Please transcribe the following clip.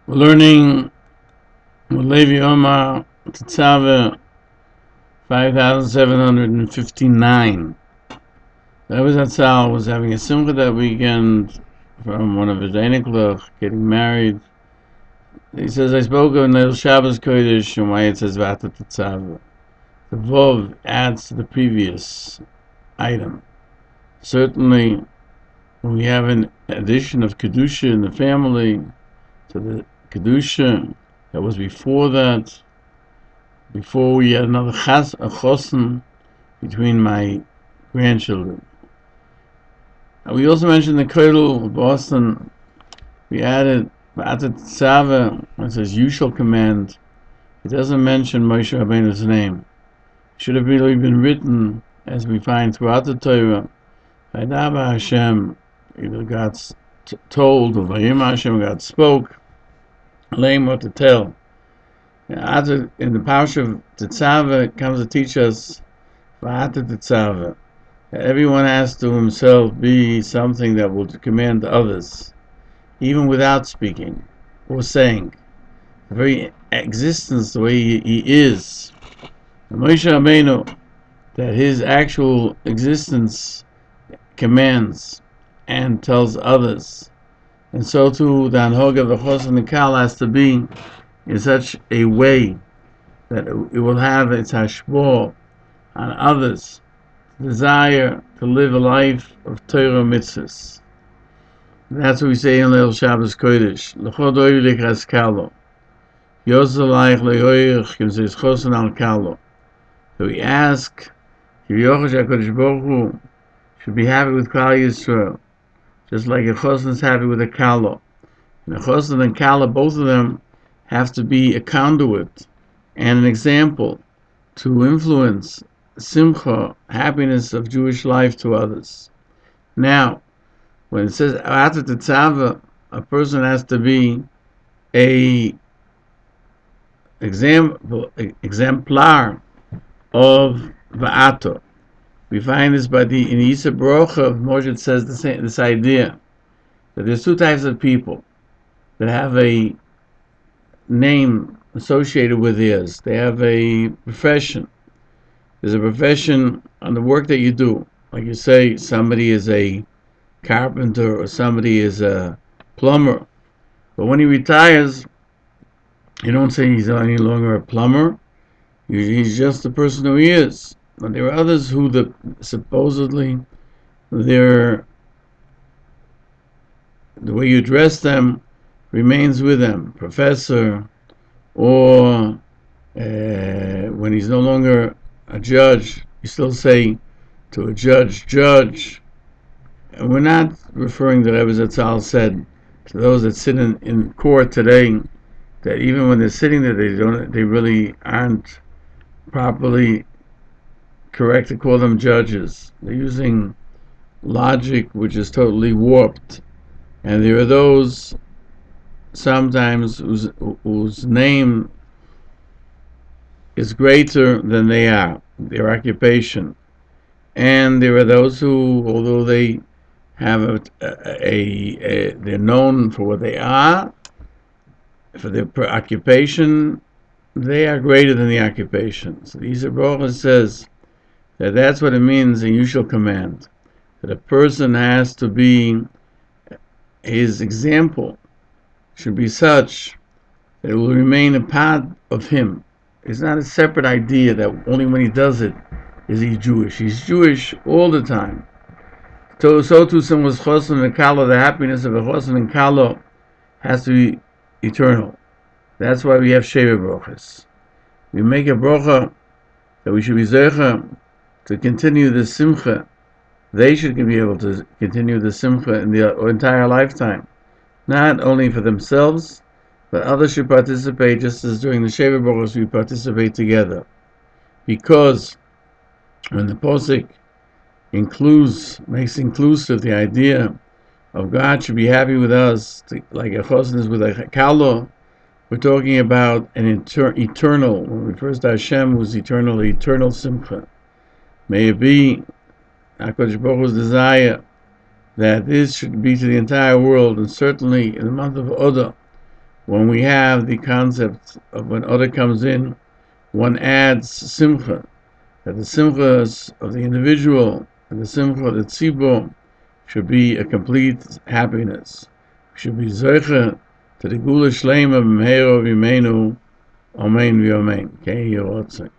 We're learning Ulilevi Omer, Titzaveh 5759. The Rebbe Zt was having a simcha that weekend from one of his Einiklach, getting married. He says, I spoke of Neil Shabbos Kodesh and why it says Vata Titzaveh. The Vov adds to the previous item. Certainly, when we have an addition of Kedusha in the family, to the Kedusha that was before that, before we had another chosen between my grandchildren. We also mentioned the Cradle of Boston. We added Titzaveh, it says you shall command. It doesn't mention Moshe Rabbeinu's name. It should have really been written, as we find throughout the Torah, Vayidava Hashem, either God told, or Vayima Hashem, God spoke, lame what to tell. In the Parsha of Titzaveh, it comes to teach us V'ata Titzaveh, that everyone has to himself be something that will command others, even without speaking or saying. The very existence, the way he is, the Moshe Rabbeinu, that his actual existence commands and tells others, and so too the Anhog of the Chos and the Kal has to be in such a way that it will have its hashbor on others, desire to live a life of Torah mitzvahs. That's what we say in Leil Shabbos Kodesh. L'chod oiv likras kalo, yozalayich le'oich kim zeis chosen al kalo. So we ask, Kiviyochash HaKadosh Baruch Hu should be happy with Klal Yisrael, just like a chosen is happy with a kalo. And a chosen and kala, both of them have to be a conduit and an example to influence simcha, happiness of Jewish life to others. Now, when it says V'ata Titzaveh, a person has to be a exemplar of V'ata. We find this by in Yisa Brocha of Moshe says this idea that there's two types of people that have a name associated with theirs. They have a profession. There's a profession on the work that you do. Like you say, somebody is a carpenter or somebody is a plumber. But when he retires, you don't say he's any longer a plumber. He's just the person who he is. But there are others who supposedly the way you dress them remains with them. Professor, or when he's no longer a judge, you still say to a judge. And we're not referring to Rebbe Zt said to those that sit in court today, that even when they're sitting there, they really aren't properly correct to call them judges. They're using logic which is totally warped. And there are those sometimes whose name is greater than they are, their occupation. And there are those who, although they have they're known for what they are, for their occupation, they are greater than the occupation. So the Yisa Brocha says that that's what it means in you shall command, that a person has to be, his example should be such that it will remain a part of him. It's not a separate idea that only when he does it is he Jewish. He's Jewish all the time. So too, someone's chosen and kalo, the happiness of a chosen and kalo has to be eternal. That's why we have sheva brochas. We make a brocha that we should be zecher to continue the simcha. They should be able to continue the simcha in their entire lifetime, not only for themselves, but others should participate, just as during the sheva brochas we participate together. Because when the posik makes inclusive the idea of God should be happy with us, like a chosen is with a kalo, we're talking about an eternal, when it refers to Hashem, who's eternal simcha. May it be HaKadosh Baruch Hu's desire that this should be to the entire world, and certainly in the month of Oda, when we have the concept of when Oda comes in, one adds simcha, that the simchas of the individual and the simcha of the tzibur should be a complete happiness. We should be zeicha to the gula shleima b'meiro v'imenu, amen v'amen. Kei Yerotzeh.